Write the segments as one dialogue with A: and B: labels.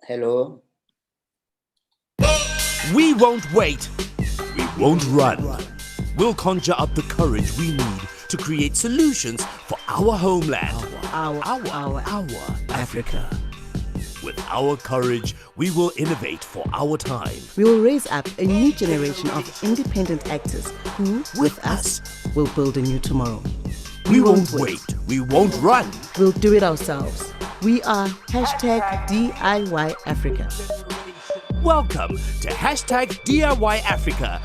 A: Hello.
B: We won't wait. We won't run. We'll conjure up the courage we need to create solutions for our homeland.
C: Our
B: Africa. With our courage, we will innovate for our time.
C: We will raise up a new generation of independent actors who, with us, will build a new tomorrow.
B: We won't wait. We won't run.
C: We'll do it ourselves. We are #DIY Africa.
B: Welcome to #DIY Africa,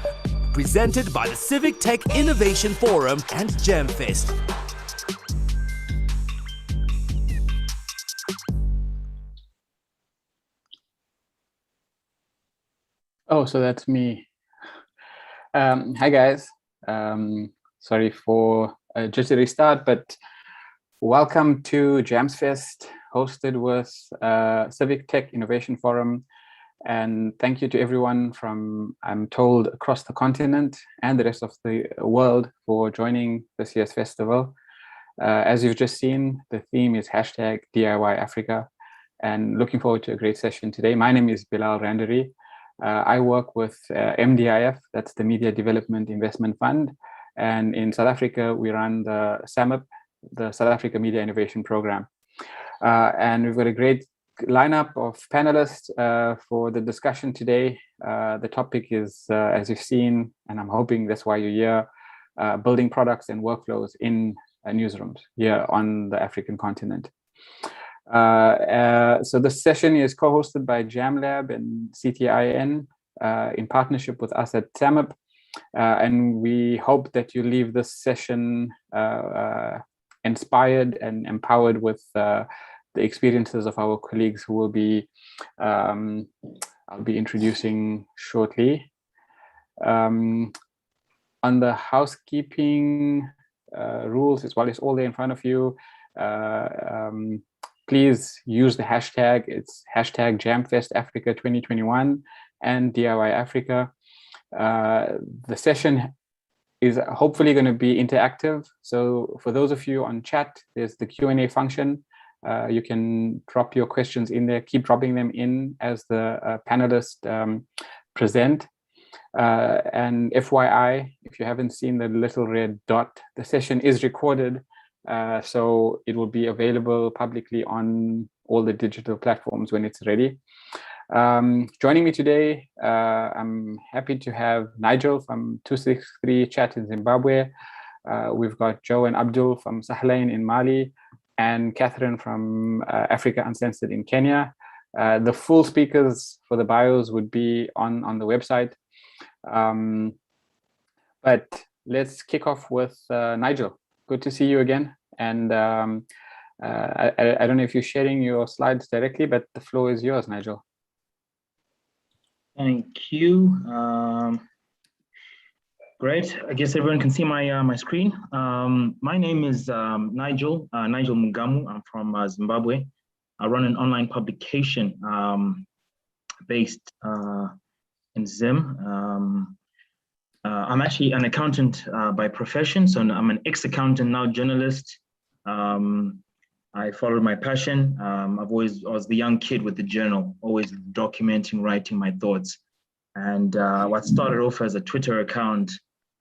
B: presented by the Civic Tech Innovation Forum and Jamfest.
D: Oh, so that's me. Hi guys. Sorry for just a restart, but welcome to Jamfest, hosted with Civic Tech Innovation Forum. And thank you to everyone from, I'm told, across the continent and the rest of the world for joining this year's festival. As you've just seen, the theme is #DIY Africa, and looking forward to a great session today. My name is Bilal Randeri. I work with MDIF, that's the Media Development Investment Fund. And in South Africa, we run the SAMIP, the South Africa Media Innovation Program. And we've got a great lineup of panelists for the discussion today. The topic is, as you've seen, and I'm hoping that's why you're here, building products and workflows in newsrooms here on the African continent. So this session is co-hosted by Jamlab and CTIN in partnership with us at SAMIP. And we hope that you leave this session inspired and empowered with the experiences of our colleagues who will be, I'll be introducing shortly. On the housekeeping rules, as well as all there in front of you, please use the hashtag. It's #Jamfest Africa 2021 and DIY Africa. The session is hopefully going to be interactive. So for those of you on chat, there's the Q&A function. You can drop your questions in there, keep dropping them in as the panelists present. And FYI, if you haven't seen the little red dot, the session is recorded. So it will be available publicly on all the digital platforms when it's ready. Joining me today, I'm happy to have Nigel from 263 Chat in Zimbabwe. We've got Joe and Abdul from Sahlain in Mali, and Catherine from Africa Uncensored in Kenya. The full speakers for the bios would be on the website. But let's kick off with Nigel. Good to see you again. And I don't know if you're sharing your slides directly, but the floor is yours, Nigel.
E: Thank you. Great. I guess everyone can see my screen. My name is Nigel Mugam. I'm from Zimbabwe. I run an online publication based in Zim. I'm actually an accountant by profession, so I'm an ex-accountant, now journalist. I followed my passion. I was the young kid with the journal, always documenting, writing my thoughts. And what started off as a Twitter account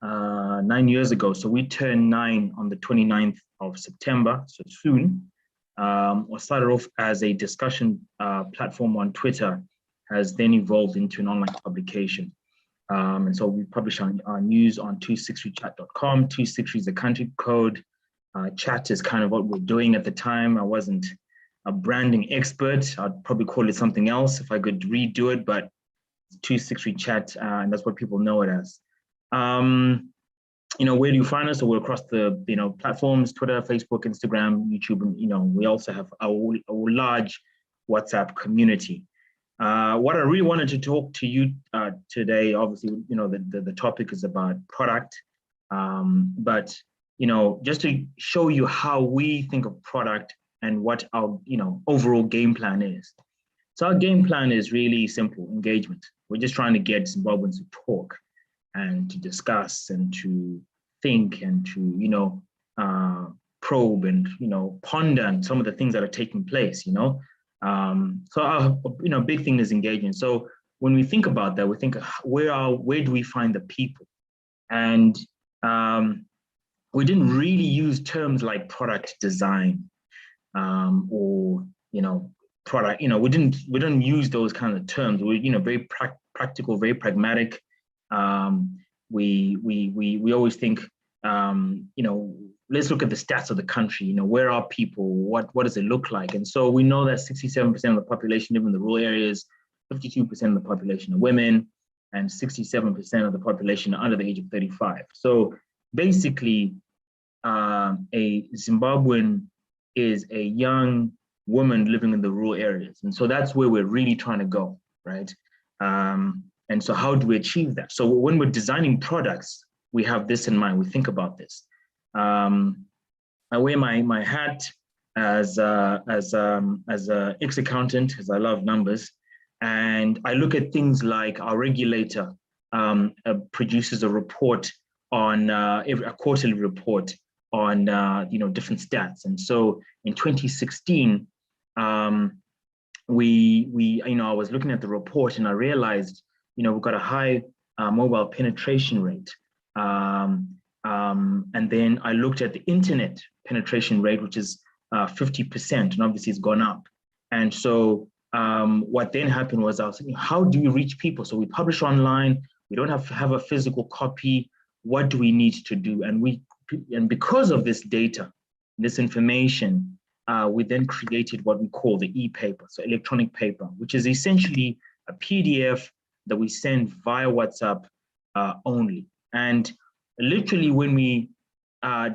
E: 9 years ago. So we turned 9 on the 29th of September, so soon. What started off as a discussion platform on Twitter has then evolved into an online publication. And so we publish our news on 263chat.com. 263 is the country code. Chat is kind of what we're doing at the time. I wasn't a branding expert. I'd probably call it something else if I could redo it, but 263 Chat, and that's what people know it as. Where do you find us? So we're across the platforms: Twitter, Facebook, Instagram, YouTube, and we also have a large WhatsApp community. What I really wanted to talk to you today, obviously, the topic is about product, but just to show you how we think of product and what our overall game plan is. So our game plan is really simple: engagement. We're just trying to get Zimbabweans to talk and to discuss and to think and to probe and ponder on some of the things that are taking place. Big thing is engagement. So when we think about that, we think, where do we find the people? And we didn't really use terms like product design or product. We didn't use those kind of terms. We very practical, very pragmatic. We always think let's look at the stats of the country. Where are people? What does it look like? And so we know that 67% of the population live in the rural areas, 52% of the population are women, and 67% of the population are under the age of 35. So basically, a Zimbabwean is a young woman living in the rural areas. And so that's where we're really trying to go, right? And so how do we achieve that? So when we're designing products, we have this in mind, we think about this. I wear my hat as a ex-accountant, because I love numbers. And I look at things like our regulator produces a report on a quarterly report on different stats. And so in 2016, I was looking at the report and I realized we've got a high mobile penetration rate. And then I looked at the internet penetration rate, which is 50%, and obviously it's gone up. And so what then happened was I was thinking, how do we reach people? So we publish online, we don't have a physical copy. What do we need to do? And because of this data, this information, we then created what we call the e-paper, so electronic paper, which is essentially a PDF that we send via WhatsApp only. And literally when we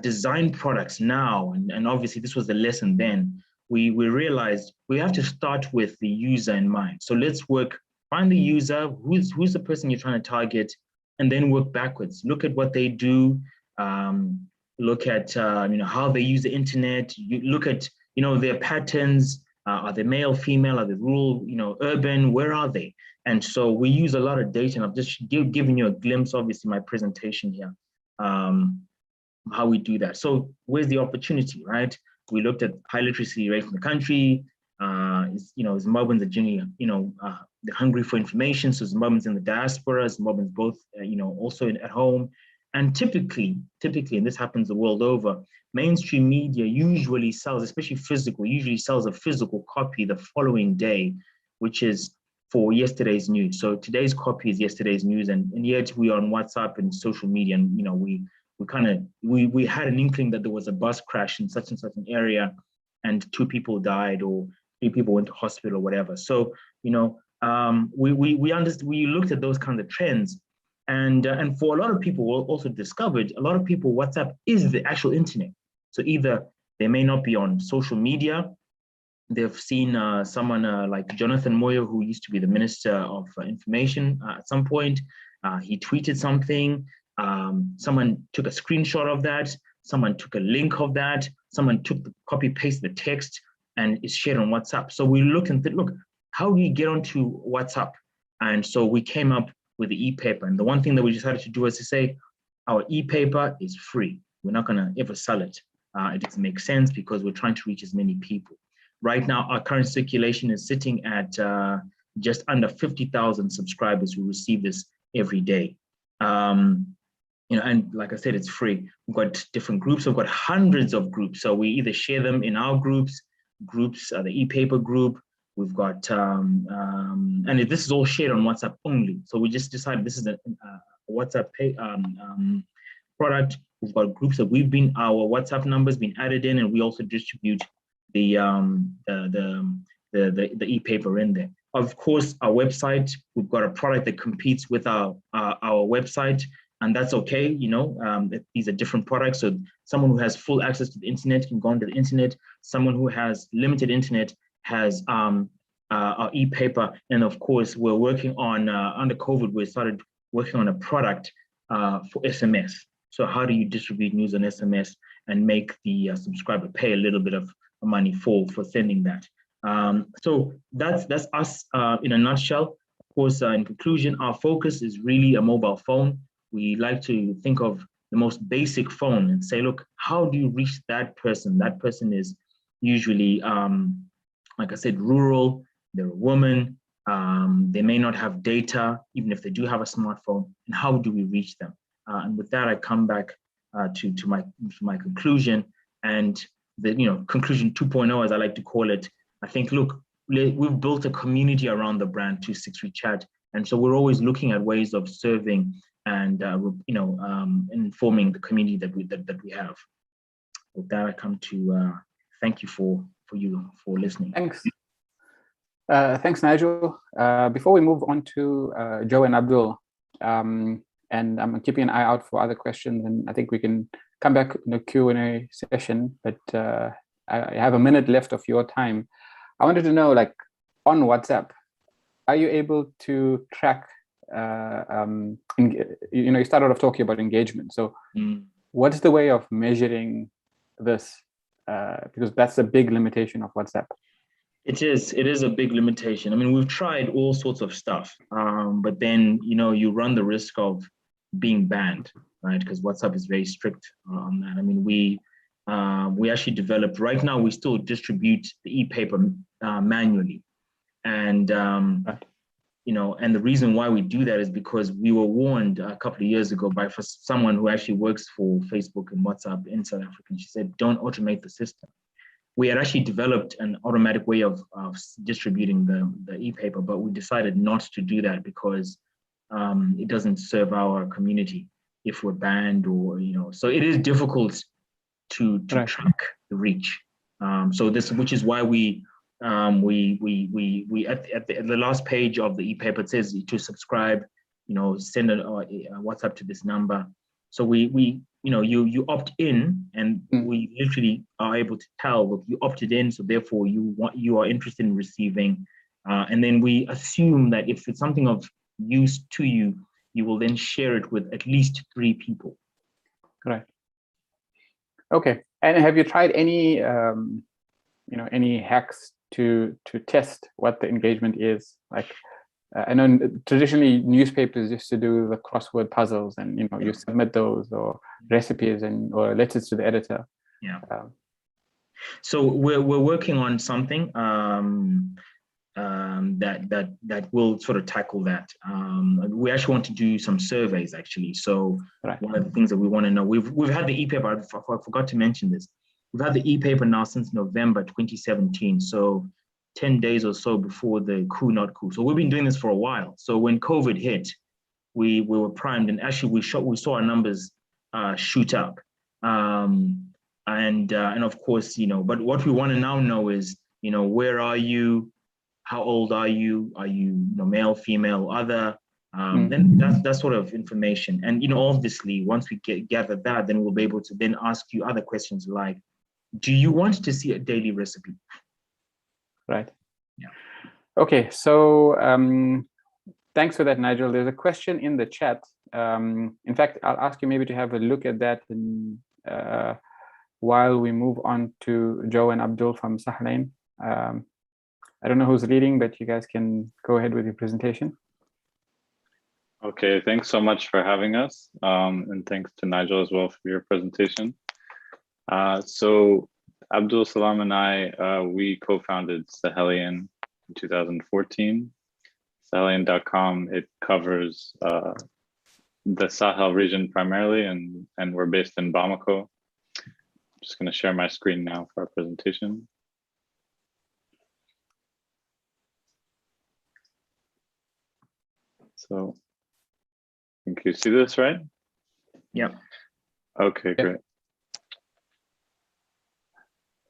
E: design products now, and obviously this was the lesson then, we realized we have to start with the user in mind. So let's find the user, who's the person you're trying to target, and then work backwards. Look at what they do, look at how they use the internet, you look at their patterns, are they male, female, are they rural, urban, where are they? And so we use a lot of data, and I've just given you a glimpse, obviously, my presentation here, how we do that. So where's the opportunity, right? We looked at high literacy rate in the country. Zimbabweans are generally, they're hungry for information. So Zimbabweans in the diaspora, Zimbabweans both, also at home. And typically, and this happens the world over, mainstream media usually sells, especially physical, usually sells a physical copy the following day, which is for yesterday's news. So today's copy is yesterday's news, and yet we are on WhatsApp and social media, and we had an inkling that there was a bus crash in such and such an area, and 2 people died or 3 people went to hospital or whatever. So we looked at those kind of trends, and for a lot of people, we also discovered a lot of people, WhatsApp is the actual internet. So either they may not be on social media, they've seen someone like Jonathan Moyo, who used to be the Minister of Information at some point. He tweeted something, someone took a screenshot of that, someone took a link of that, someone took the copy paste the text and it's shared on WhatsApp. So we looked and said, look, how do you get onto WhatsApp? And so we came up with the e-paper. And the one thing that we decided to do was to say, our e-paper is free. We're not gonna ever sell it. It doesn't make sense because we're trying to reach as many people. Right now, our current circulation is sitting at just under 50,000 subscribers who receive this every day. And like I said, it's free. We've got different groups. We've got hundreds of groups. So we either share them in our groups, the e-paper group. We've got, and this is all shared on WhatsApp only. So we just decided this is a WhatsApp product. We've got groups that our WhatsApp numbers been added in, and we also distribute the e-paper in there. Of course, our website, we've got a product that competes with our website, and that's okay. These are different products. So someone who has full access to the internet can go onto the internet. Someone who has limited internet has our e-paper. And of course, we're working on, under COVID, we started working on a product for SMS. So how do you distribute news on SMS and make the subscriber pay a little bit of money for sending that? So that's us in a nutshell. Of course, in conclusion, our focus is really a mobile phone. We like to think of the most basic phone and say, look, how do you reach that person? That person is usually like I said, rural, they're a woman, they may not have data, even if they do have a smartphone, and how do we reach them? And with that, I come back to my conclusion, and the conclusion 2.0, as I like to call it. I think, look, we've built a community around the brand 263 Chat, and so we're always looking at ways of serving and informing the community that we have. With that, I come to thank you for listening.
D: Thanks. Thanks, Nigel. Before we move on to Joe and Abdul, and I'm keeping an eye out for other questions, and I think we can come back in the Q&A session, but I have a minute left of your time. I wanted to know, like, on WhatsApp, are you able to track, you started off talking about engagement. So what's the way of measuring this? Because that's a big limitation of WhatsApp.
E: It is a big limitation. I mean, we've tried all sorts of stuff, but then, you run the risk of being banned, right? Because WhatsApp is very strict on that. I mean, we actually developed, right now, we still distribute the e-paper manually. And, and the reason why we do that is because we were warned a couple of years ago by someone who actually works for Facebook and WhatsApp in South Africa. And she said, don't automate the system. We had actually developed an automatic way of distributing the e-paper, but we decided not to do that because it doesn't serve our community if we're banned or, so it is difficult to track the reach. Which is why we at the last page of the e-paper, it says to subscribe, send a WhatsApp to this number. So you opt in, and we literally are able to tell, look, you opted in, so therefore you are interested in receiving, and then we assume that if it's something of use to you, you will then share it with at least 3 people.
D: Right. Okay. And have you tried any any hacks to test what the engagement is? Like, I know traditionally newspapers used to do the crossword puzzles, and you submit those, or recipes or letters to the editor.
E: Yeah. So we're working on something that will sort of tackle that. We actually want to do some surveys, actually. So one of the things that we want to know, we've had the e-paper. I forgot to mention this. We've had the e-paper now since November 2017. So 10 days or so before the coup, not coup. So we've been doing this for a while. So when COVID hit, we were primed, and actually we saw our numbers shoot up. And of course, but what we want to now know is, where are you? How old are you? Are you, male, female, other? Then that's sort of information. And, obviously, once we gather that, then we'll be able to then ask you other questions like, do you want to see a daily recipe?
D: Right.
E: Yeah.
D: Okay. So thanks for that, Nigel. There's a question in the chat. In fact, I'll ask you maybe to have a look at that while we move on to Joe and Abdul from Sahrain. I don't know who's leading, but you guys can go ahead with your presentation.
A: Okay, thanks so much for having us. And thanks to Nigel as well for your presentation. So Abdul Salam and I, we co-founded Sahelian in 2014. Sahelian.com, it covers the Sahel region primarily, and we're based in Bamako. I'm just going to share my screen now for our presentation. So, can you see this, right?
E: Yeah.
A: Okay, great.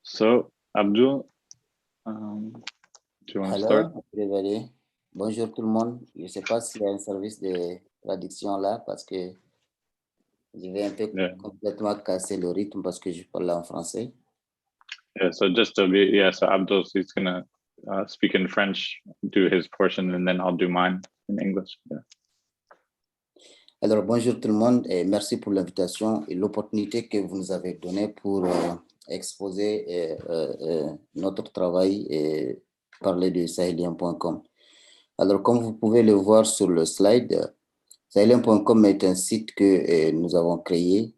A: So, Abdul, do you want to start?
F: Hello, everybody. Bonjour tout le monde. Je ne sais pas s'il y a un service de traduction là, parce que je vais un peu complètement casser le rythme parce que je parle en français.
A: Yeah, so just to be, so Abdul, he's going to speak in French, do his portion, and then I'll do mine in English. Yeah.
F: Alors, bonjour tout le monde et merci pour l'invitation et l'opportunité que vous nous avez donnée pour exposer notre travail et parler de Sahelian.com. Alors, comme vous pouvez le voir sur le slide, Sahelian.com est un site que nous avons créé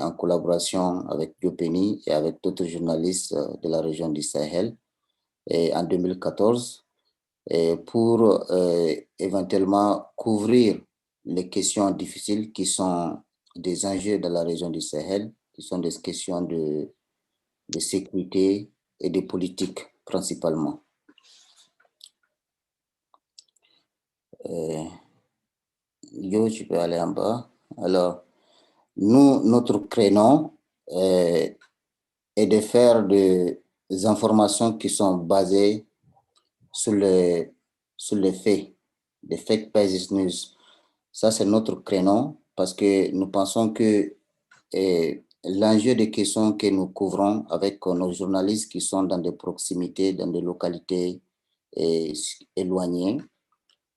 F: en collaboration avec Biopeni et avec d'autres journalistes de la région du Sahel. en 2014 pour éventuellement couvrir les questions difficiles qui sont des enjeux dans la région du Sahel, qui sont des questions de sécurité et de politique principalement. Yo, tu peux aller en bas. Alors, nous, notre créneau est de faire des informations qui sont basées sur les faits, des fake-based news. Ça, c'est notre créneau parce que nous pensons que l'enjeu des questions que nous couvrons avec nos journalistes qui sont dans des proximités, dans des localités éloignées,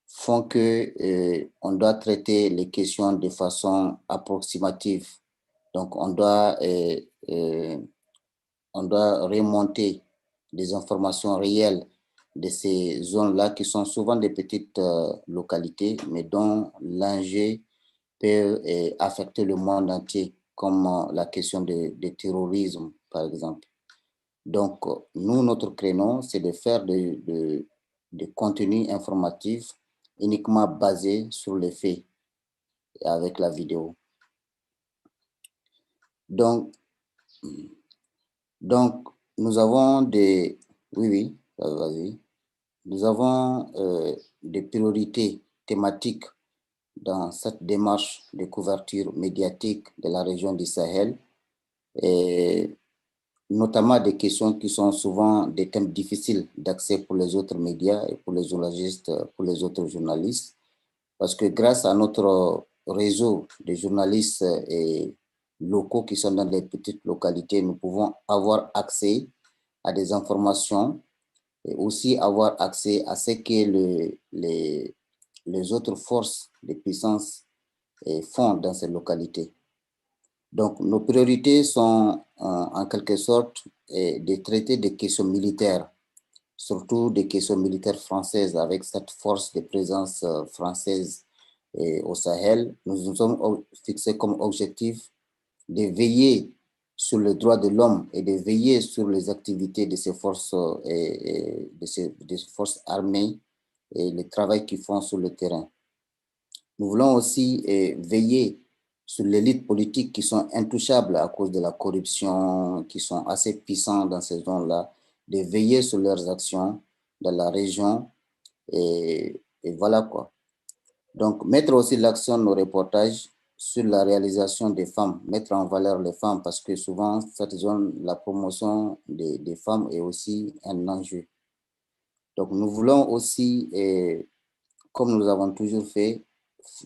F: font que on doit traiter les questions de façon approximative. Donc, on doit remonter des informations réelles de ces zones-là qui sont souvent des petites localités, mais dont l'enjeu peut affecter le monde entier, comme la question de terrorisme, par exemple. Donc, nous, notre créneau, c'est de faire de contenus informatifs uniquement basés sur les faits et avec la vidéo. Donc, nous avons des... Oui, vas-y. Nous avons des priorités thématiques dans cette démarche de couverture médiatique de la région du Sahel, et notamment des questions qui sont souvent des thèmes difficiles d'accès pour les autres médias et pour les journalistes, pour les autres journalistes, parce que grâce à notre réseau de journalistes et locaux qui sont dans des petites localités, nous pouvons avoir accès à des informations et aussi avoir accès à ce que les autres forces de puissance font dans ces localités. Donc, nos priorités sont en quelque sorte de traiter des questions militaires, surtout des questions militaires françaises avec cette force de présence française au Sahel. Nous nous sommes fixés comme objectif de veiller sur les droits de l'homme et de veiller sur les activités de ces forces, de ces forces armées et le travail qu'ils font sur le terrain. Nous voulons aussi veiller sur l'élite politique qui sont intouchables à cause de la corruption, qui sont assez puissants dans ces zones-là, de veiller sur leurs actions dans la région et voilà quoi. Donc, mettre aussi l'accent de nos reportages sur la réalisation des femmes, mettre en valeur les femmes parce que souvent, cette zone, la promotion des femmes est aussi un enjeu. Donc, nous voulons aussi, comme nous avons toujours fait,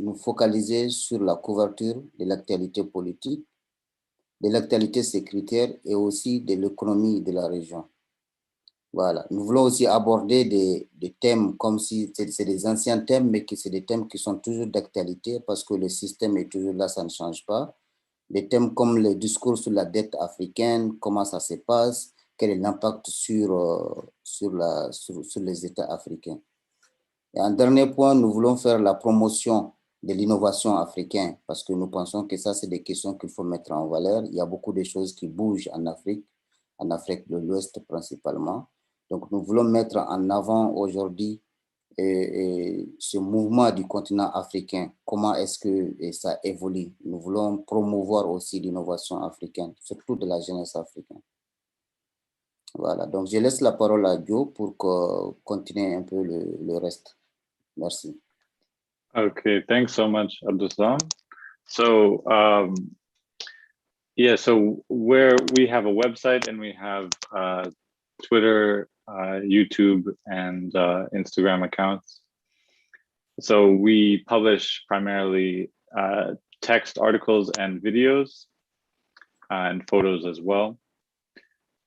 F: nous focaliser sur la couverture de l'actualité politique, de l'actualité sécuritaire et aussi de l'économie de la région. Voilà. Nous voulons aussi aborder des thèmes comme si c'est des anciens thèmes, mais que c'est des thèmes qui sont toujours d'actualité parce que le système est toujours là, ça ne change pas. Des thèmes comme le discours sur la dette africaine, comment ça se passe, quel est l'impact sur les États africains. Et un dernier point, nous voulons faire la promotion de l'innovation africaine parce que nous pensons que ça, c'est des questions qu'il faut mettre en valeur. Il y a beaucoup de choses qui bougent en Afrique de l'Ouest principalement. Donc, nous voulons mettre en avant aujourd'hui ce mouvement du continent africain. Comment est-ce que ça évolue? Nous voulons promouvoir aussi l'innovation africaine, surtout de la jeunesse africaine. Voilà, donc je laisse la parole à Joe pour continuer un peu le reste. Merci.
A: Okay, thanks so much, Abdulsalam. So, yeah, so we have a website and we have Twitter, YouTube, and Instagram accounts. So we publish primarily text articles and videos and photos as well.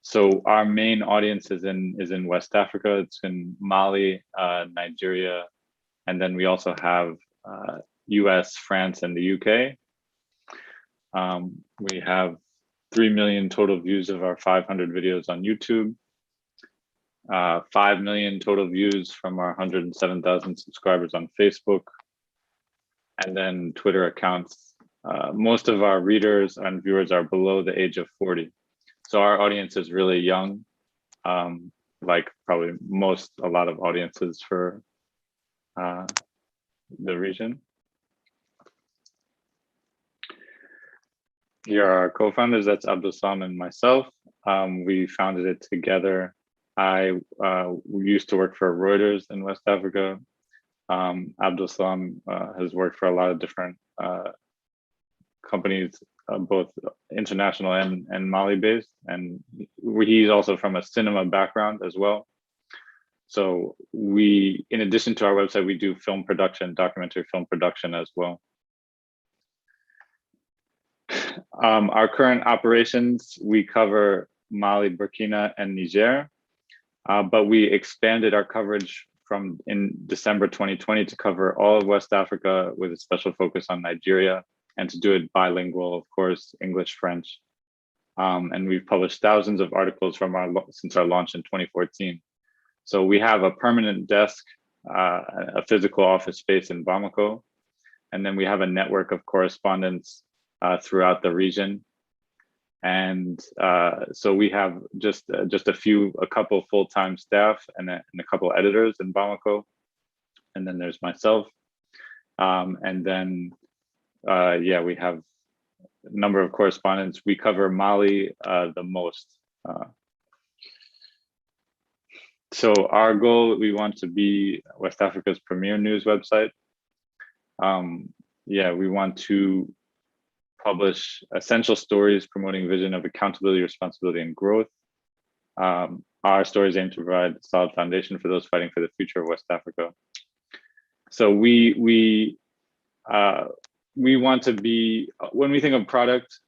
A: So our main audience is in West Africa. It's in Mali, Nigeria, and then we also have US, France, and the UK. We have 3 million total views of our 500 videos on YouTube, 5 million total views from our 107,000 subscribers on Facebook, and then Twitter accounts. Most of our readers and viewers are below the age of 40. So our audience is really young. like probably a lot of audiences for the region. Here are our co-founders, that's Abdul Salam and myself. We founded it together. I used to work for Reuters in West Africa. Abdul Salam has worked for a lot of different companies, both international and Mali-based, and he's also from a cinema background as well. So we, in addition to our website, we do film production, documentary film production as well. Our current operations, we cover Mali, Burkina, and Niger, but we expanded our coverage in December 2020 to cover all of West Africa with a special focus on Nigeria, and to do it bilingual, of course, English, French. And we've published thousands of articles since our launch in 2014. So we have a permanent desk, a physical office space in Bamako, and then we have a network of correspondents throughout the region. And so we have just a couple full-time staff and a couple editors in Bamako, and then there's myself. And then yeah, we have a number of correspondents. We cover Mali the most. So our goal, we want to be West Africa's premier news website. Yeah, we want to publish essential stories promoting vision of accountability, responsibility, and growth. Our stories aim to provide a solid foundation for those fighting for the future of West Africa. So we want to be, when we think of product,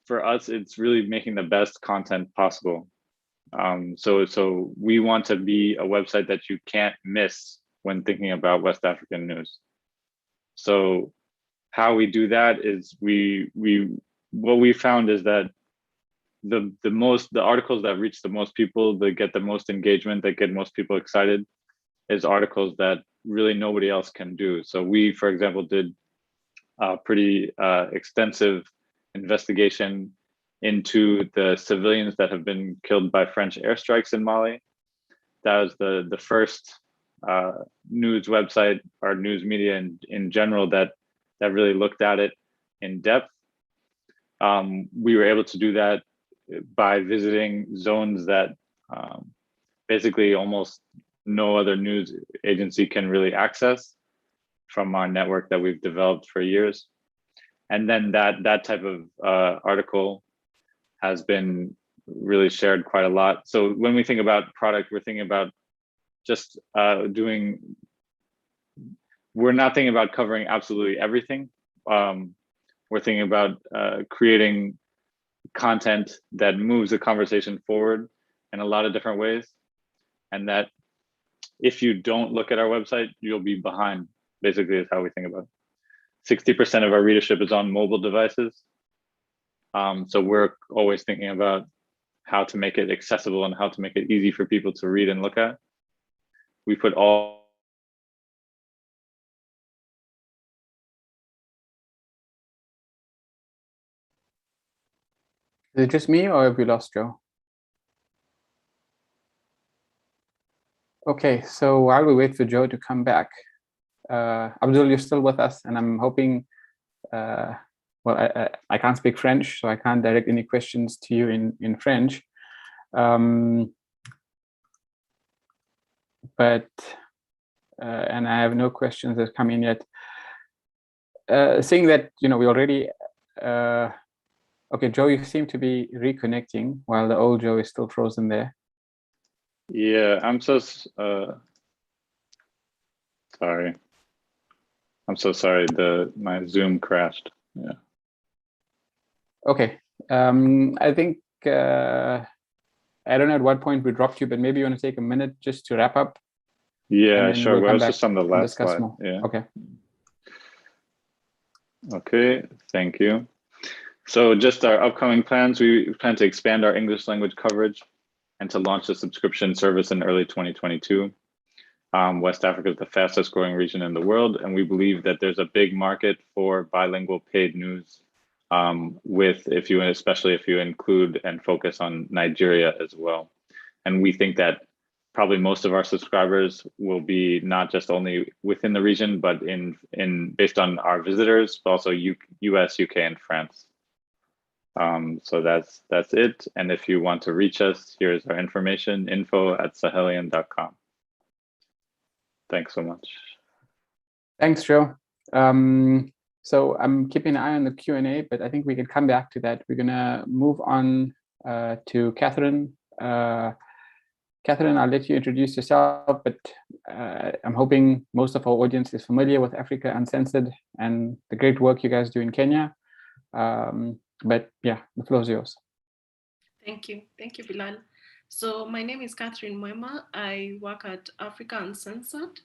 A: for us, it's really making the best content possible. So we want to be a website that you can't miss when thinking about West African news. So how we do that is what we found is that the articles that reach the most people, that get the most engagement, that get most people excited, is articles that really nobody else can do. So we, for example, did a pretty extensive investigation into the civilians that have been killed by French airstrikes in Mali. That was the first news website or news media in general that really looked at it in depth. We were able to do that by visiting zones that basically almost no other news agency can really access from our network that we've developed for years. And then that type of article has been really shared quite a lot. So when we think about product, we're thinking about just we're not thinking about covering absolutely everything. We're thinking about creating content that moves the conversation forward in a lot of different ways. And that if you don't look at our website, you'll be behind, basically is how we think about it. 60% of our readership is on mobile devices. So we're always thinking about how to make it accessible and how to make it easy for people to read and look at. We put all
D: Is it just me or have we lost Joe? Okay, so while we wait for Joe to come back, Abdul, you're still with us, and I'm hoping, well, I can't speak French, so I can't direct any questions to you in French. But and I have no questions that come in yet. Seeing that, we already, okay, Joe, you seem to be reconnecting while the old Joe is still frozen there.
A: Yeah, I'm so sorry. I'm so sorry. My Zoom crashed. Yeah.
D: Okay. I think I don't know at what point we dropped you, but maybe you want to take a minute just to wrap up.
A: Yeah, sure. Well, it's just on the last slide.
D: More.
A: Yeah.
D: Okay.
A: Okay. Thank you. So just our upcoming plans, we plan to expand our English language coverage and to launch a subscription service in early 2022. West Africa is the fastest growing region in the world, and we believe that there's a big market for bilingual paid news, especially if you include and focus on Nigeria as well. And we think that probably most of our subscribers will be not just only within the region, but in based on our visitors, but also US, UK, and France. So that's it. And if you want to reach us, here's our information, info@sahelian.com. Thanks so much.
D: Thanks, Joe. So I'm keeping an eye on the Q&A, but I think we can come back to that. We're gonna move on to Catherine. Catherine, I'll let you introduce yourself, but I'm hoping most of our audience is familiar with Africa Uncensored and the great work you guys do in Kenya. But yeah, the floor is yours.
G: Thank you, Bilal. So my name is Catherine Mwema. I work at Africa Uncensored.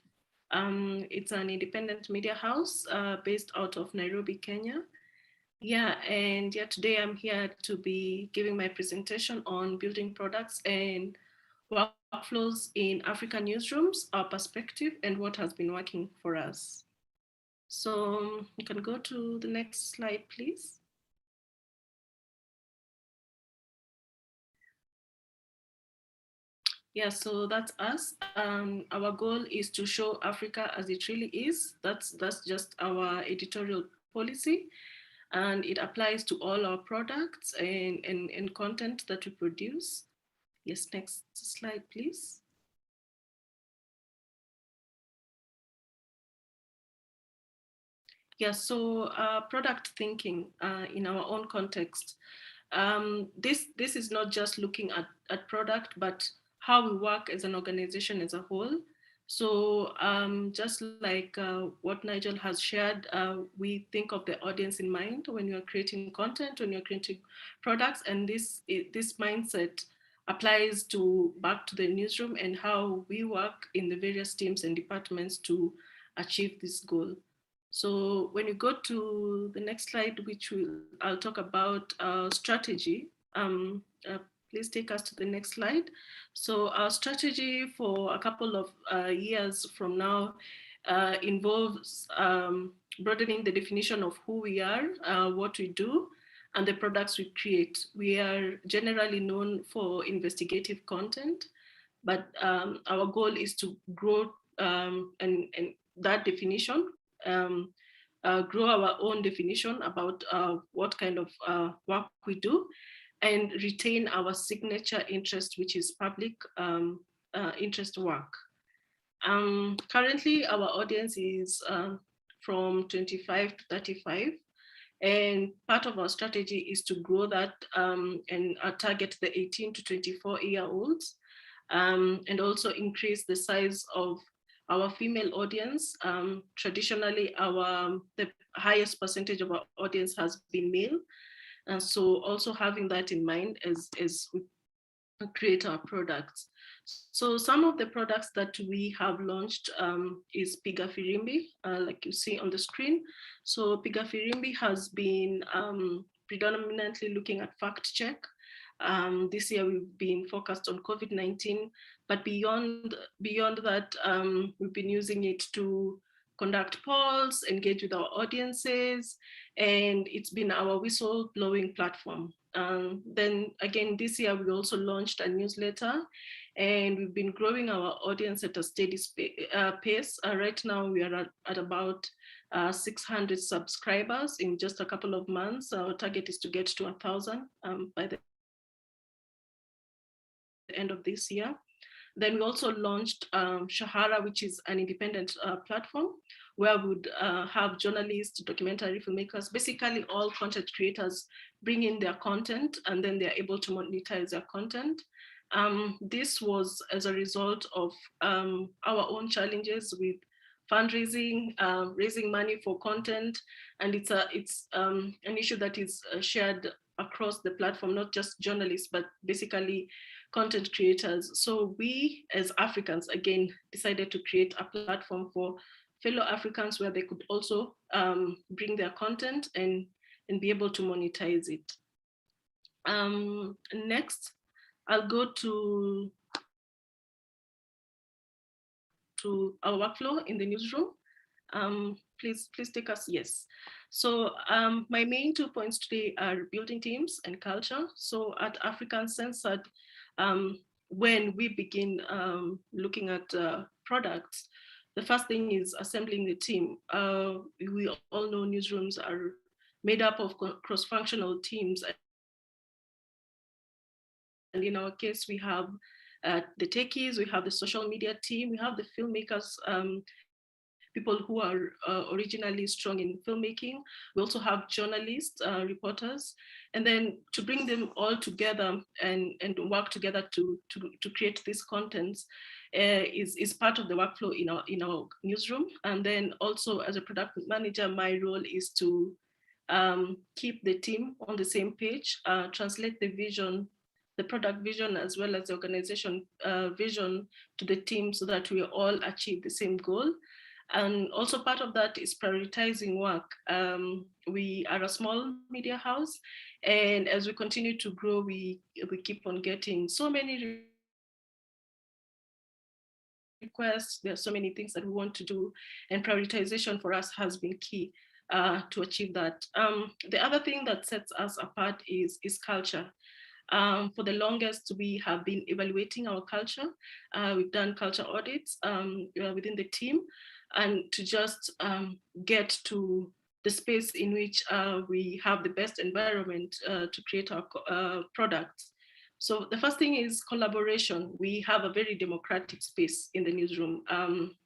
G: It's an independent media house based out of Nairobi, Kenya. Yeah, and yeah, today I'm here to be giving my presentation on building products and workflows in African newsrooms, our perspective, and what has been working for us. So you can go to the next slide, please. Yeah, so that's us. Our goal is to show Africa as it really is. That's just our editorial policy. And it applies to all our products and content that we produce. Yes, next slide, please. Yeah, so product thinking in our own context. This is not just looking at product, but how we work as an organization as a whole. So just like what Nigel has shared, we think of the audience in mind when you're creating content, when you're creating products, and this mindset applies back to the newsroom and how we work in the various teams and departments to achieve this goal. So when you go to the next slide, I'll talk about strategy. Please take us to the next slide. So our strategy for a couple of years from now involves broadening the definition of who we are, what we do, and the products we create. We are generally known for investigative content, but our goal is to grow and that definition, grow our own definition about what kind of work we do, and retain our signature interest, which is public interest work. Currently, our audience is from 25 to 35. And part of our strategy is to grow that and target the 18 to 24-year-olds, and also increase the size of our female audience. Traditionally, the highest percentage of our audience has been male. And so also having that in mind as we create our products. So some of the products that we have launched is Piga Firimbi, like you see on the screen. So Piga Firimbi has been predominantly looking at fact check. This year we've been focused on COVID-19, but beyond that, we've been using it to conduct polls, engage with our audiences, and it's been our whistle-blowing platform. Then again, this year we also launched a newsletter, and we've been growing our audience at a steady pace. Right now we are at about 600 subscribers in just a couple of months. Our target is to get to 1,000 by the end of this year. Then we also launched Shahara, which is an independent platform where we would have journalists, documentary filmmakers, basically all content creators bring in their content, and then they're able to monetize their content. This was as a result of our own challenges with fundraising, raising money for content, and it's an issue that is shared across the platform, not just journalists, but basically content creators. So we as Africans, again, decided to create a platform for fellow Africans where they could also bring their content and be able to monetize it. Next, I'll go to our workflow in the newsroom. Please take us, yes. So my main 2 points today are building teams and culture. So at African Censored, when we begin looking at products, the first thing is assembling the team. We all know newsrooms are made up of cross-functional teams. And in our case, we have the techies, we have the social media team, we have the filmmakers, people who are originally strong in filmmaking. We also have journalists, reporters, and then to bring them all together and work together to create these contents is part of the workflow in our newsroom. And then also as a product manager, my role is to keep the team on the same page, translate the vision, the product vision, as well as the organization vision to the team so that we all achieve the same goal. And also part of that is prioritizing work. We are a small media house, and as we continue to grow, we keep on getting so many requests. There are so many things that we want to do, and prioritization for us has been key to achieve that. The other thing that sets us apart is culture. For the longest, we have been evaluating our culture. We've done culture audits within the team, and to just get to the space in which we have the best environment to create our products. So the first thing is collaboration. We have a very democratic space in the newsroom.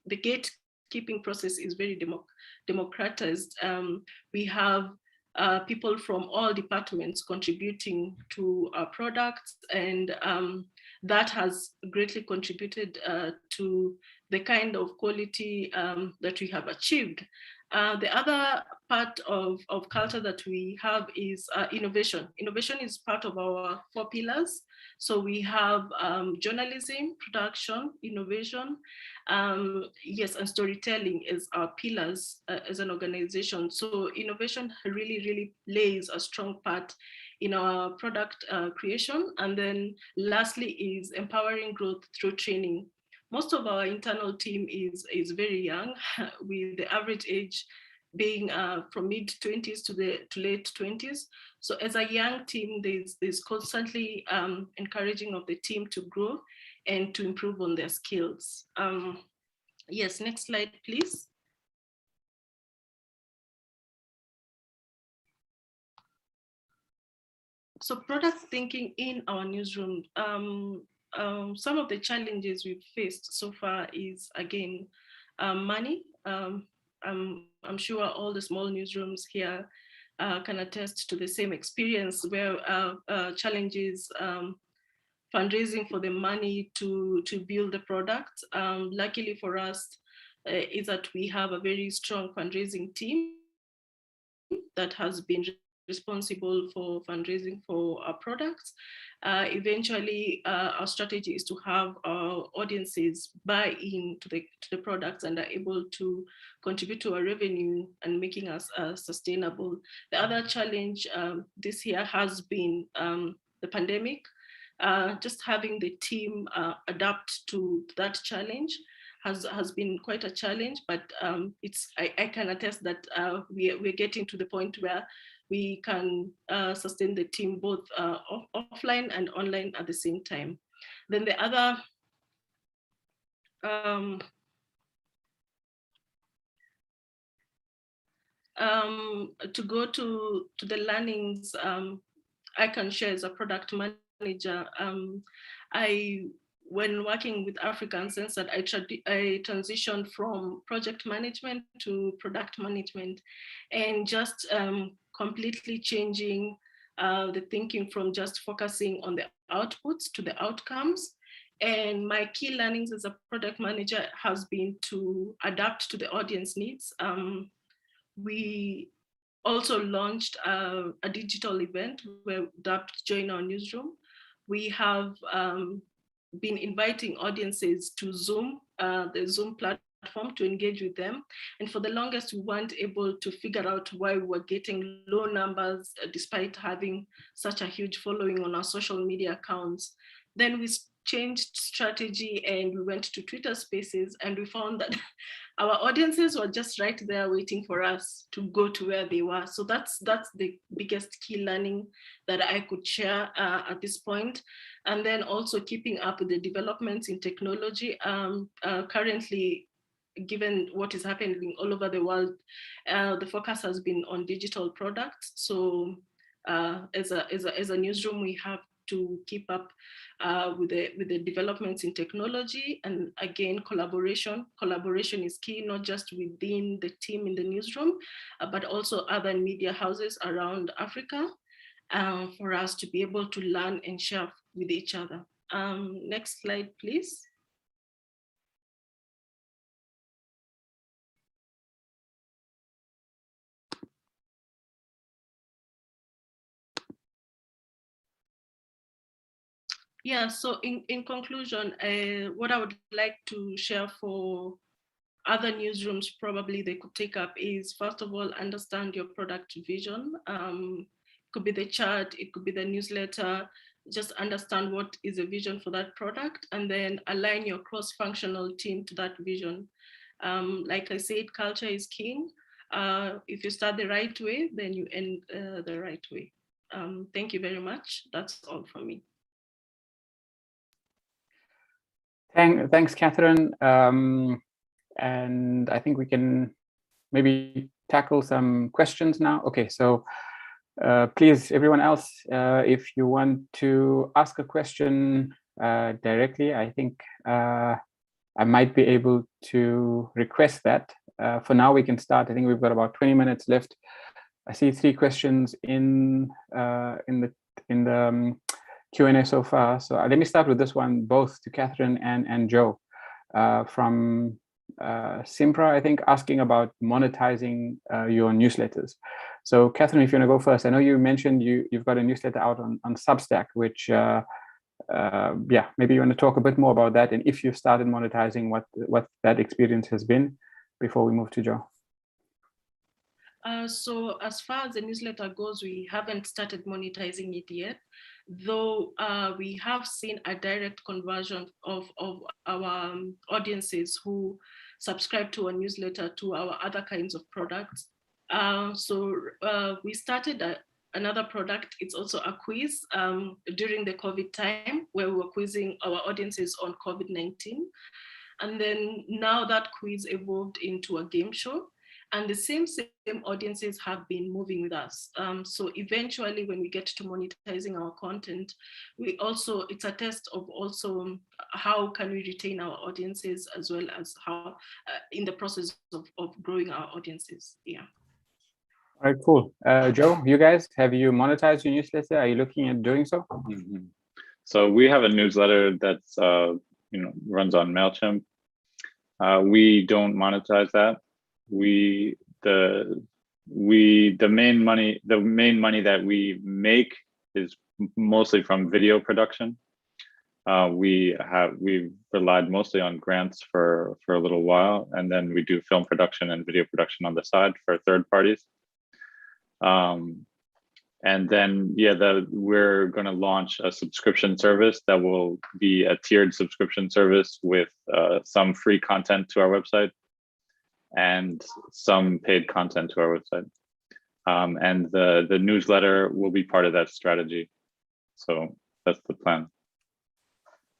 G: The gatekeeping process is very democratized. We have people from all departments contributing to our products, and that has greatly contributed to the kind of quality that we have achieved. The other part of culture that we have is innovation. Innovation is part of our 4 pillars. So we have journalism, production, innovation, yes, and storytelling is our pillars as an organization. So innovation really plays a strong part in our product creation. And then lastly is empowering growth through training. Most of our internal team is very young, with the average age being from mid-20s to late 20s. So as a young team, there's constantly encouraging of the team to grow and to improve on their skills. Yes, next slide, please. So product thinking in our newsroom. Some of the challenges we've faced so far is, again, money. I'm sure all the small newsrooms here can attest to the same experience, where challenges fundraising for the money to build the product. Luckily for us is that we have a very strong fundraising team that has been responsible for fundraising for our products. Eventually, our strategy is to have our audiences buy into the products and are able to contribute to our revenue and making us sustainable. The other challenge this year has been the pandemic. Just having the team adapt to that challenge has been quite a challenge, but I can attest that we're getting to the point where we can sustain the team both offline and online at the same time. Then the other to go to the learnings I can share as a product manager. When working with African Censored, I transitioned from project management to product management, and just completely changing the thinking from just focusing on the outputs to the outcomes. And my key learnings as a product manager has been to adapt to the audience needs. We also launched a digital event where DAPT joined our newsroom. We have been inviting audiences to Zoom, the Zoom platform, to engage with them. And for the longest, we weren't able to figure out why we were getting low numbers despite having such a huge following on our social media accounts. Then we changed strategy and we went to Twitter Spaces, and we found that our audiences were just right there waiting for us to go to where they were. So that's the biggest key learning that I could share at this point. And then also keeping up with the developments in technology. Currently, given what is happening all over the world, the focus has been on digital products. So as a newsroom, we have to keep up with the developments in technology. And again, collaboration is key, not just within the team in the newsroom, but also other media houses around Africa, for us to be able to learn and share with each other. Next slide, please. Yeah, so in conclusion, what I would like to share for other newsrooms probably they could take up is, first of all, understand your product vision. It could be the chart, it could be the newsletter. Just understand what is a vision for that product, and then align your cross-functional team to that vision. Like I said, culture is king. If you start the right way, then you end the right way. Thank you very much. That's all from me.
D: Thanks, Catherine. And I think we can maybe tackle some questions now. Okay, so please, everyone else, if you want to ask a question directly, I think I might be able to request that. For now, we can start. I think we've got about 20 minutes left. I see 3 questions in the Q&A so far. So let me start with this one, both to Catherine and Joe, from Simpra, I think, asking about monetizing your newsletters. So Catherine, if you want to go first, I know you mentioned you've got a newsletter out on Substack, which, yeah, maybe you want to talk a bit more about that, and if you've started monetizing, what that experience has been, before we move to Joe.
G: So as far as the newsletter goes, we haven't started monetizing it yet, though we have seen a direct conversion of our audiences who subscribe to a newsletter to our other kinds of products. So we started another product. It's also a quiz during the COVID time, where we were quizzing our audiences on COVID-19. And then now that quiz evolved into a game show. And the same audiences have been moving with us. So eventually, when we get to monetizing our content, it's a test of also how can we retain our audiences, as well as how in the process of growing our audiences. Yeah.
D: All right, cool. Joe, you guys, have you monetized your newsletter? Are you looking at doing so?
A: Mm-hmm. So we have a newsletter that's runs on MailChimp. We don't monetize that. The main money that we make is mostly from video production. We've relied mostly on grants for a little while, and then we do film production and video production on the side for third parties. And then, yeah, we're going to launch a subscription service that will be a tiered subscription service with some free content to our website and some paid content to our website. And the newsletter will be part of that strategy. So that's the plan.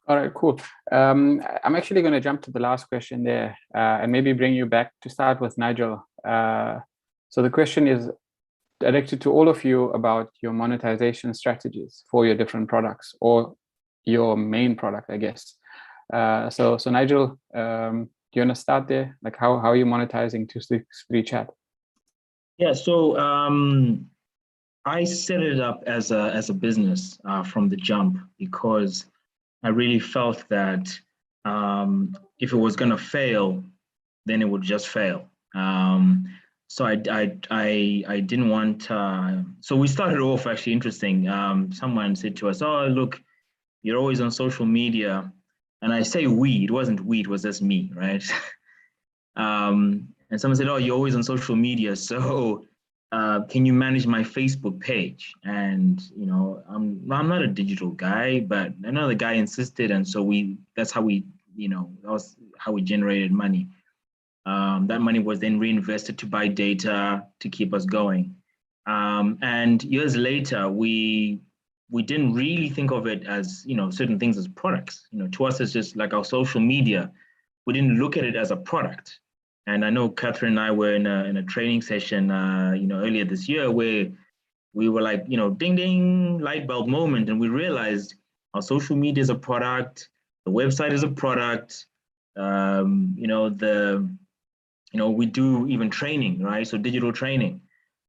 D: All right, cool. I'm actually going to jump to the last question there and maybe bring you back to start with Nigel. So the question is directed to all of you about your monetization strategies for your different products, or your main product, I guess. So Nigel, do you want to start there? Like how are you monetizing 263 Chat?
E: Yeah, so I set it up as a business from the jump, because I really felt that if it was going to fail, then it would just fail. So I didn't want. So we started off actually interesting. Someone said to us, "Oh, look, you're always on social media." And I say we, it wasn't we, it was just me, right? And someone said, "Oh, you're always on social media, so can you manage my Facebook page? And, you know, I'm not a digital guy, but another guy insisted. And so that's how we, you know, that was how we generated money. That money was then reinvested to buy data to keep us going. And years later, we didn't really think of it as, you know, certain things as products. You know, to us, it's just like our social media. We didn't look at it as a product. And I know Catherine and I were in a training session, you know, earlier this year where we were like, you know, ding, ding, light bulb moment. And we realized our social media is a product, the website is a product, you know, we do even training, right? So digital training.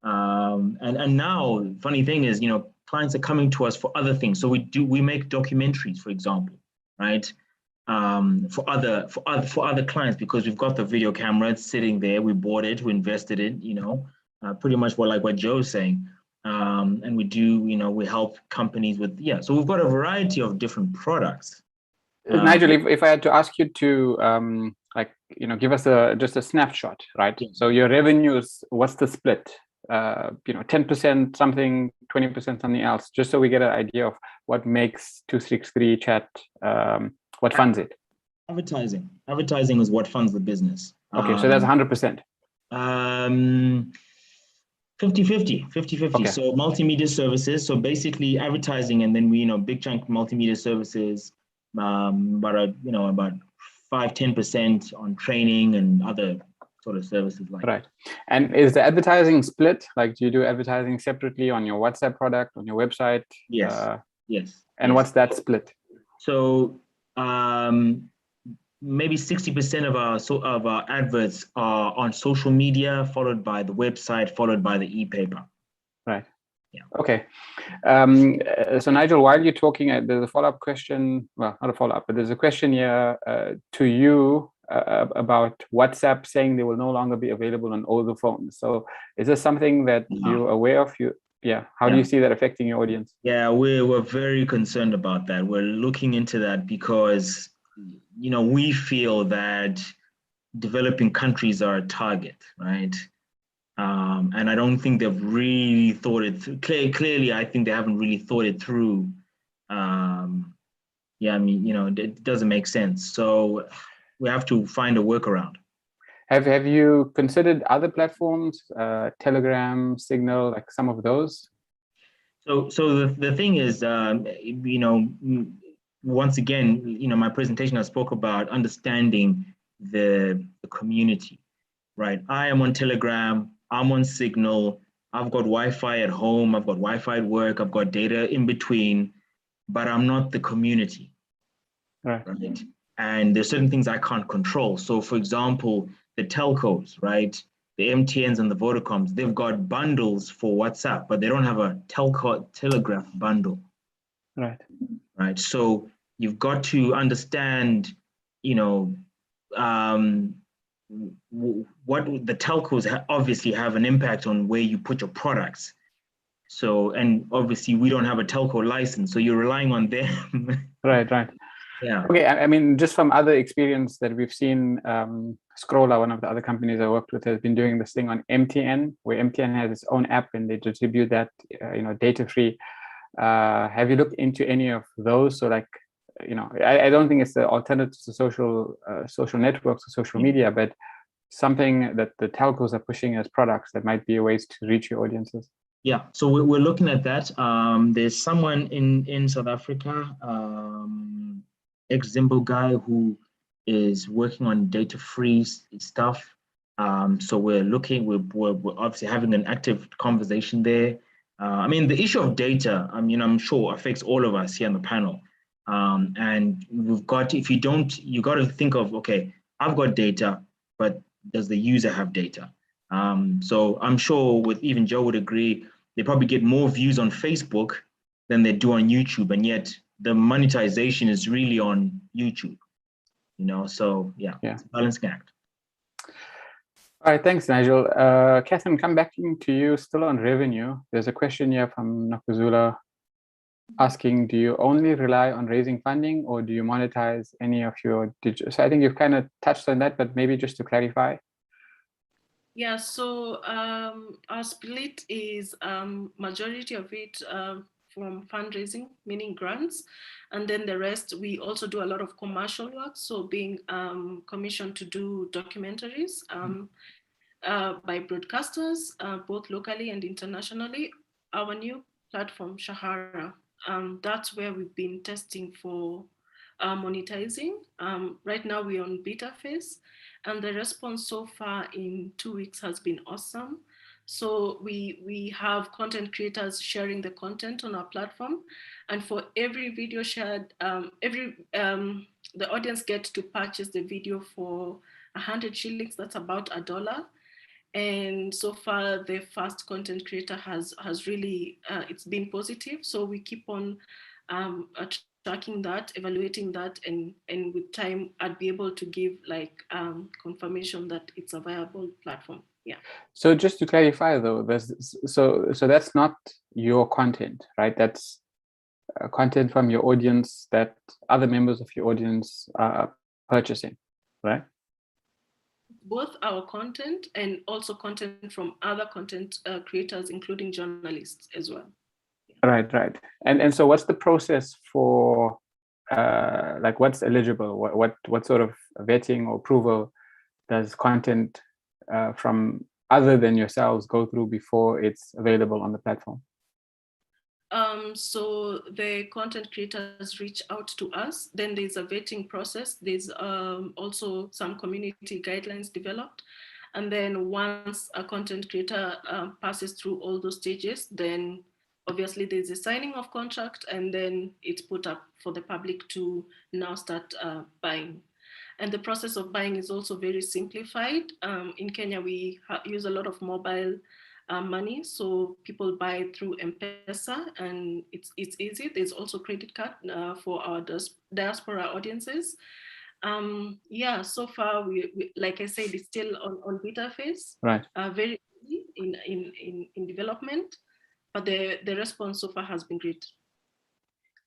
E: And now, funny thing is, you know, clients are coming to us for other things. So we make documentaries, for example, right? For other clients, because we've got the video camera, it's sitting there, we bought it, we invested it, you know, pretty much like what Joe's saying. And we do, you know, we help companies with, yeah. So we've got a variety of different products.
D: Nigel, if I had to ask you to like, you know, give us just a snapshot, right? Yeah. So your revenues, what's the split? You know, 10% something, 20% something else, just so we get an idea of what makes 263 Chat, what funds it?
E: Advertising. Advertising is what funds the business.
D: Okay, so that's 100%.
E: 50-50. Okay. So multimedia services. So basically advertising, and then we, you know, big chunk multimedia services, about 5-10% on training and other sort of services like
D: right. And is the advertising split? Like, do you do advertising separately on your WhatsApp product, on your website?
E: Yes. Yes.
D: And what's that split?
E: So maybe 60% of our adverts are on social media, followed by the website, followed by the e-paper.
D: Right.
E: Yeah.
D: Okay. So Nigel, while you're talking, there's a follow-up question. Well, not a follow-up, but there's a question here to you about WhatsApp saying they will no longer be available on older phones. So is this something that you're aware of? How do you see that affecting your audience?
E: Yeah, we're very concerned about that. We're looking into that because, you know, we feel that developing countries are a target, right? And I don't think they've really thought it through. Clearly, I think they haven't really thought it through. I mean, you know, it doesn't make sense. So we have to find a workaround.
D: Have you considered other platforms, Telegram, Signal, like some of those?
E: So the thing is, you know, once again, you know, my presentation, I spoke about understanding the community, right? I am on Telegram, I'm on Signal, I've got Wi-Fi at home, I've got Wi-Fi at work, I've got data in between, but I'm not the community, right? And there's certain things I can't control. So for example, the telcos, right? The MTNs and the Vodacoms, they've got bundles for WhatsApp, but they don't have a telegraph bundle.
D: Right.
E: Right. So you've got to understand, you know, what the telcos obviously have an impact on where you put your products. So, and obviously we don't have a telco license, so you're relying on them.
D: Right. Yeah. Okay. I mean, just from other experience that we've seen, Scroller, one of the other companies I worked with, has been doing this thing on MTN, where MTN has its own app and they distribute that, you know, data free. Have you looked into any of those? So like, you know, I don't think it's the alternative to social networks or social media, but something that the telcos are pushing as products that might be ways to reach your audiences.
E: Yeah, so we're looking at that. There's someone in South Africa, ex-Zimbo guy, who is working on data-free stuff. So we're obviously having an active conversation there. I mean, the issue of data, I mean, I'm sure affects all of us here on the panel. And we've got, if you don't, you got to think of, okay, I've got data, but does the user have data? So I'm sure with even Joe would agree, they probably get more views on Facebook than they do on YouTube. And yet the monetization is really on YouTube, you know? So yeah. It's a balancing act.
D: All right, thanks, Nigel. Catherine, come back to you, still on revenue. There's a question here from Nakuzula asking, do you only rely on raising funding or do you monetize any of your digital? So I think you've kind of touched on that, but maybe just to clarify.
G: Yeah, so our split is majority of it from fundraising, meaning grants, and then the rest we also do a lot of commercial work. So being commissioned to do documentaries by broadcasters, both locally and internationally. Our new platform, Shahara, that's where we've been testing for monetizing. Right now we're on beta phase, and the response so far in 2 weeks has been awesome. So we have content creators sharing the content on our platform, and for every video shared, the audience gets to purchase the video for 100 shillings. That's about $1. And so far the first content creator has really it's been positive, so we keep on tracking that, evaluating that, and with time I'd be able to give like confirmation that it's a viable platform. Yeah.
D: So just to clarify though, so that's not your content, right? That's content from your audience that other members of your audience are purchasing, right?
G: Both our content and also content from other content creators, including journalists as well.
D: Right. And so what's the process for like what's eligible? What sort of vetting or approval does content from other than yourselves go through before it's available on the platform?
G: So the content creators reach out to us, then there's a vetting process. There's also some community guidelines developed. And then once a content creator passes through all those stages, then obviously there's a signing of contract, and then it's put up for the public to now start buying. And the process of buying is also very simplified. In Kenya, we use a lot of mobile money, so people buy through M-Pesa, and it's easy. There's also credit card for our diaspora audiences. Yeah, so far we like I said, it's still on beta phase.
D: Right.
G: Very early in development, but the response so far has been great.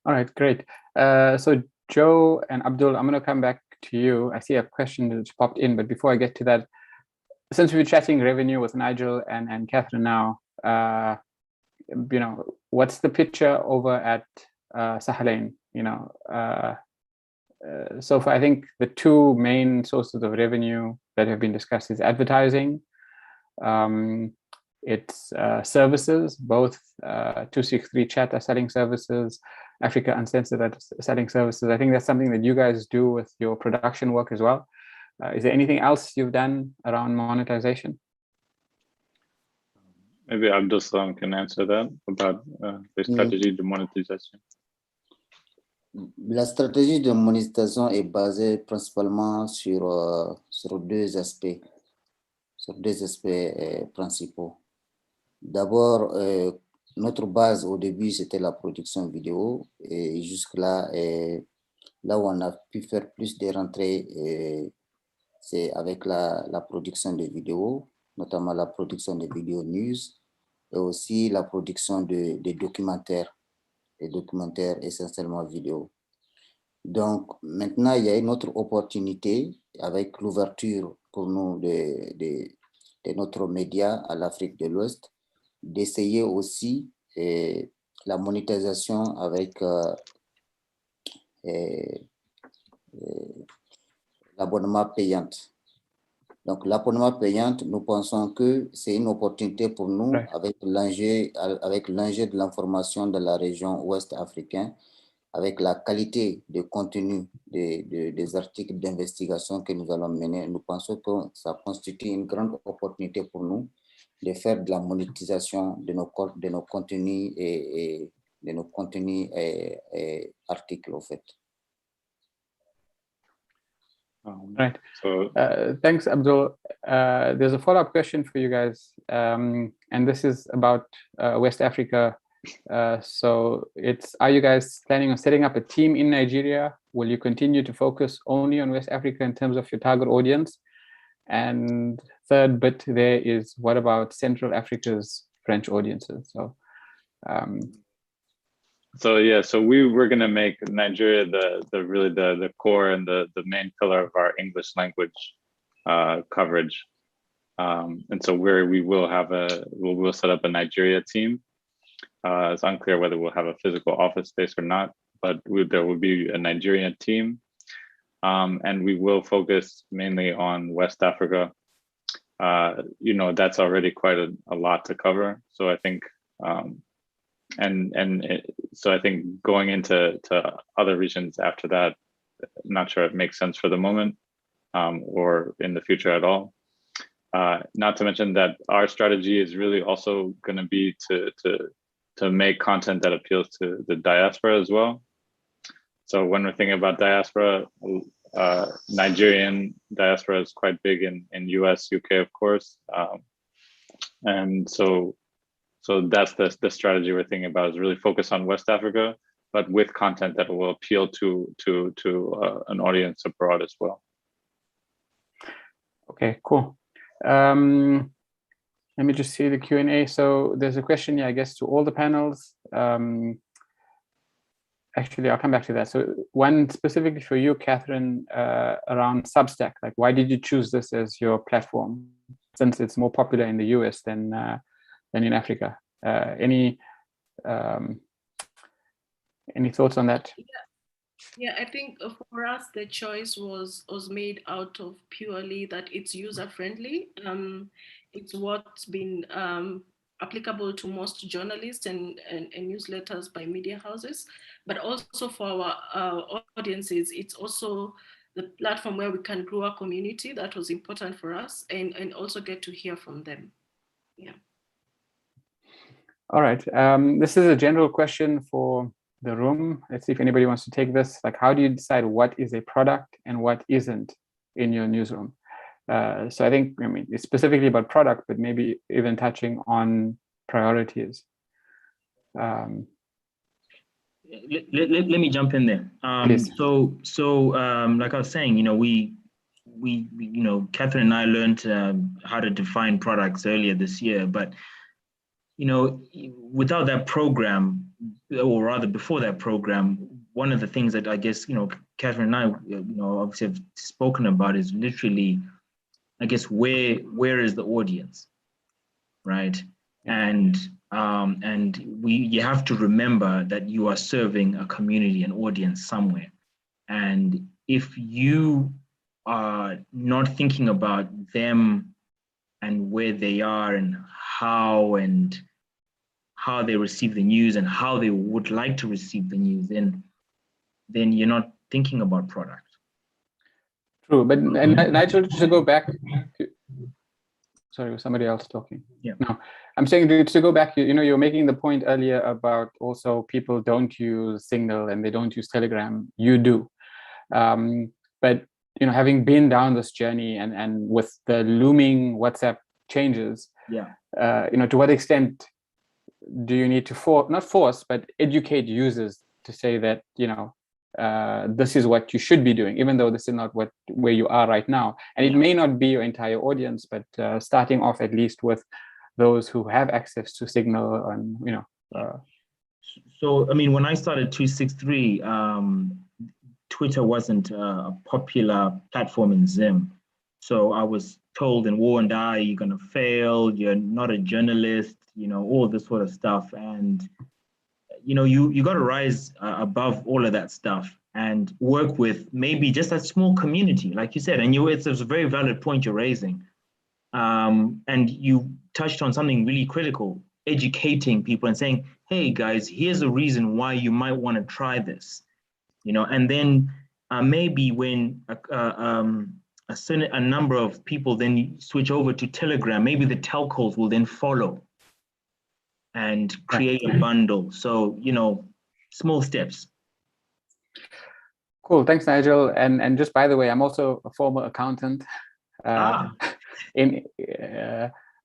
D: All right, great. So Joe and Abdul, I'm going to come back to you. I see a question that's popped in, but before I get to that, since we're chatting revenue with Nigel and Catherine now, you know, what's the picture over at Sahalain? You know, so far, I think the two main sources of revenue that have been discussed is advertising. It's services, both 263 Chat are selling services, Africa Uncensored are selling services. I think that's something that you guys do with your production work as well. Is there anything else you've done around monetization?
A: Maybe Abdul Salam can answer that about the stratégie de monétisation.
F: La stratégie de monétisation est basée principalement sur deux aspects principaux. D'abord, notre base au début, c'était la production vidéo, et jusque-là, là où on a pu faire plus de rentrées, c'est avec la production de vidéos, notamment la production de vidéos news, et aussi la production de documentaires, essentiellement vidéo. Donc, maintenant, il y a une autre opportunité avec l'ouverture pour nous de notre média à l'Afrique de l'Ouest, d'essayer aussi la monétisation avec l'abonnement payant. Donc, l'abonnement payant, nous pensons que c'est une opportunité pour nous,
D: right,
F: avec l'enjeu de l'information de la région ouest africaine, avec la qualité de contenu des articles d'investigation que nous allons mener. Nous pensons que ça constitue une grande opportunité pour nous de faire de la monétisation de nos contenus et de nos contenus articles, en fait.
D: Right.
A: So
D: Thanks, Abdul. There's a follow-up question for you guys, and this is about West Africa. So it's, are you guys planning on setting up a team in Nigeria? Will you continue to focus only on West Africa in terms of your target audience? And third bit there is, what about Central Africa's French audiences?
A: So yeah, so we were gonna make Nigeria the core and the main pillar of our English language coverage. And so we will set up a Nigeria team. It's unclear whether we'll have a physical office space or not, but there will be a Nigerian team. And we will focus mainly on West Africa. That's already quite a lot to cover. So I think, so I think going into other regions after that, I'm not sure it makes sense for the moment or in the future at all. Not to mention that our strategy is really also going to be to make content that appeals to the diaspora as well. So when we're thinking about diaspora, Nigerian diaspora is quite big in US, UK, of course. And so that's the strategy we're thinking about, is really focus on West Africa, but with content that will appeal to an audience abroad as well.
D: Okay, cool. Let me just see the Q&A. So there's a question here, I guess, to all the panels. Actually, I'll come back to that. So one specifically for you, Catherine, around Substack. Like, why did you choose this as your platform, since it's more popular in the US than in Africa? Any thoughts on that?
G: Yeah, I think for us, the choice was made out of purely that it's user friendly. It's what's been applicable to most journalists and newsletters by media houses, but also for our audiences, it's also the platform where we can grow our community. That was important for us, and also get to hear from them. Yeah.
D: All right. This is a general question for the room. Let's see if anybody wants to take this. Like, how do you decide what is a product and what isn't in your newsroom? So I think, it's specifically about product, but maybe even touching on priorities.
E: Let me jump in there.
D: Please.
E: So like I was saying, we Catherine and I learned how to define products earlier this year, but without that program, or rather before that program, one of the things that I guess Catherine and I obviously have spoken about is literally, I guess, where is the audience, right? And you have to remember that you are serving a community, an audience somewhere, and if you are not thinking about them and where they are and how they receive the news and how they would like to receive the news, then you're not thinking about product.
D: True, but Nigel, to go back. Sorry, was somebody else talking?
E: Yeah.
D: No, I'm saying to go back. You're making the point earlier about also people don't use Signal and they don't use Telegram. You do, but having been down this journey and with the looming WhatsApp changes, to what extent do you need to not force, but educate users to say that this is what you should be doing, even though this is not where you are right now, and it may not be your entire audience, but starting off at least with those who have access to Signal and
E: So when I started 263, Twitter wasn't a popular platform in Zim, so I was told and warned, you're gonna fail, you're not a journalist, all this sort of stuff. And you got to rise above all of that stuff and work with maybe just a small community, like you said. And it's a very valid point you're raising. And you touched on something really critical, educating people and saying, hey guys, here's a reason why you might want to try this, and then maybe when a number of people then switch over to Telegram, maybe the telcos will then follow and create a bundle. So, small steps.
D: Cool, thanks, Nigel. And just by the way, I'm also a former accountant. I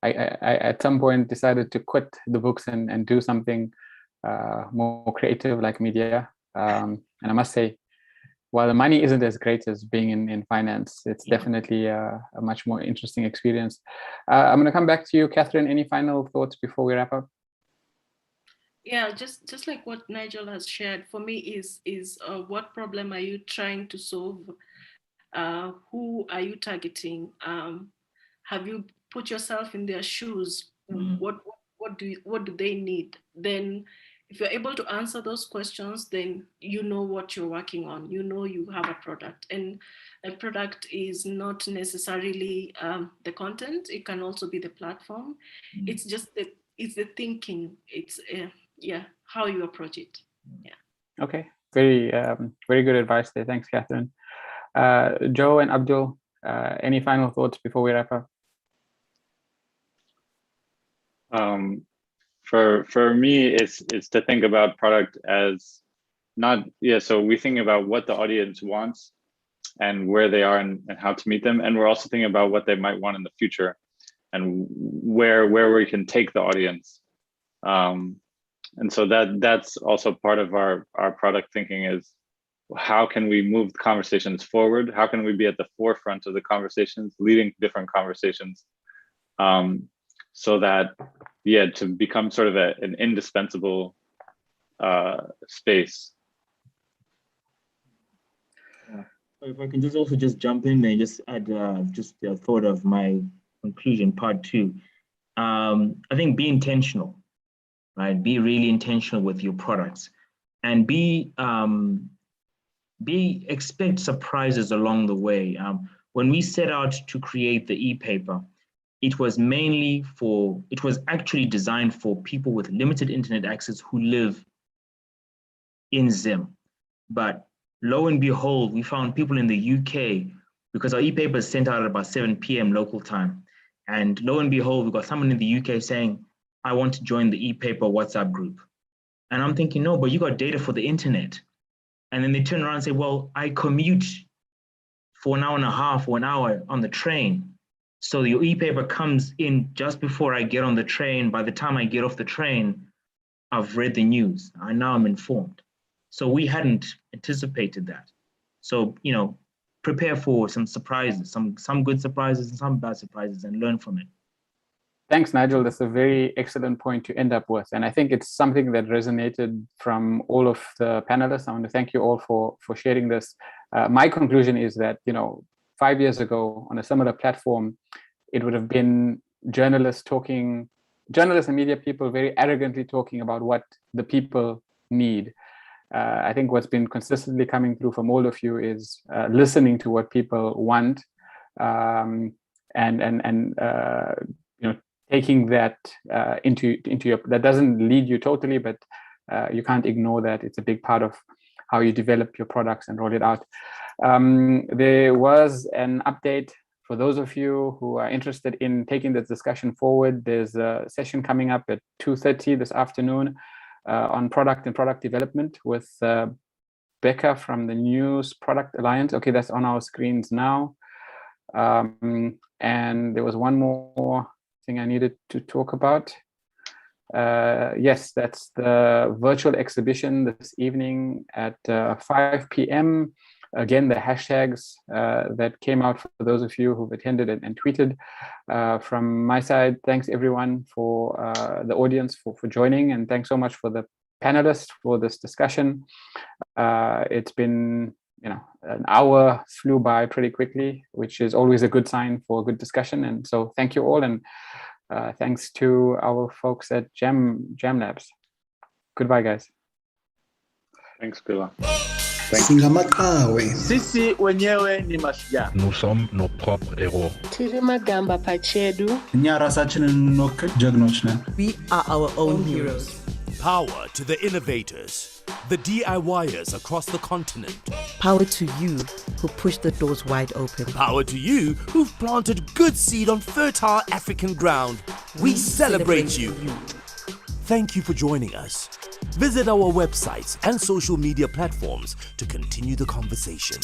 D: at some point decided to quit the books and do something more creative like media. And I must say, while the money isn't as great as being in finance, it's definitely a much more interesting experience. I'm going to come back to you, Catherine. Any final thoughts before we wrap up?
G: Yeah, just like what Nigel has shared, for me is what problem are you trying to solve? Who are you targeting? Have you put yourself in their shoes. What do they need? Then if you're able to answer those questions, then you know what you're working on. You know you have a product, and a product is not necessarily the content. It can also be the platform. It's just it's the thinking. It's how you approach it. Yeah.
D: Okay, very good advice there. Thanks, Catherine. Joe and Abdul, any final thoughts before we wrap up?
A: For me, it's to think about product as so we think about what the audience wants and where they are and how to meet them, and we're also thinking about what they might want in the future and where we can take the audience. And so that's also part of our product thinking is how can we move conversations forward? How can we be at the forefront of the conversations, leading different conversations, so that to become sort of an indispensable space.
E: If I can just jump in there and just add just a thought of my conclusion, part 2. I think be intentional, right? Be really intentional with your products, and expect surprises along the way. When we set out to create the e-paper, it was actually designed for people with limited internet access who live in Zim. But lo and behold, we found people in the UK, because our e-paper is sent out at about 7 p.m. local time. And lo and behold, we got someone in the UK saying, I want to join the e-paper WhatsApp group. And I'm thinking, no, but you got data for the internet. And then they turn around and say, well, I commute for an hour and a half or an hour on the train. So your e-paper comes in just before I get on the train. By the time I get off the train, I've read the news. Now I'm informed. So we hadn't anticipated that. So, prepare for some surprises, some good surprises and some bad surprises, and learn from it.
D: Thanks, Nigel. That's a very excellent point to end up with. And I think it's something that resonated from all of the panelists. I want to thank you all for sharing this. My conclusion is that, 5 years ago on a similar platform, it would have been journalists and media people very arrogantly talking about what the people need. I think what's been consistently coming through from all of you is listening to what people want, and taking that into your, that doesn't lead you totally, but you can't ignore that. It's a big part of how you develop your products and roll it out. There was an update for those of you who are interested in taking this discussion forward. There's a session coming up at 2:30 this afternoon on product and product development with Becca from the News Product Alliance. Okay, that's on our screens now. And there was one more thing I needed to talk about. Yes, that's the virtual exhibition this evening at 5 p.m. Again, the hashtags that came out for those of you who've attended and tweeted. From my side, thanks everyone for the audience for joining, and thanks so much for the panelists for this discussion. It's been, an hour flew by pretty quickly, which is always a good sign for a good discussion. And so thank you all, and thanks to our folks at Jamlabs. Goodbye, guys.
A: Thanks, Bila.
H: Sisi wenyewe ni mashujaa.
I: Nous sommes nos propres héros.
J: Tirimagamba pachedu.
C: We are our own heroes.
B: Power to the innovators, the DIYers across the continent.
C: Power to you who push the doors wide open.
B: Power to you who've planted good seed on fertile African ground. We celebrate you. Thank you for joining us. Visit our websites and social media platforms to continue the conversation.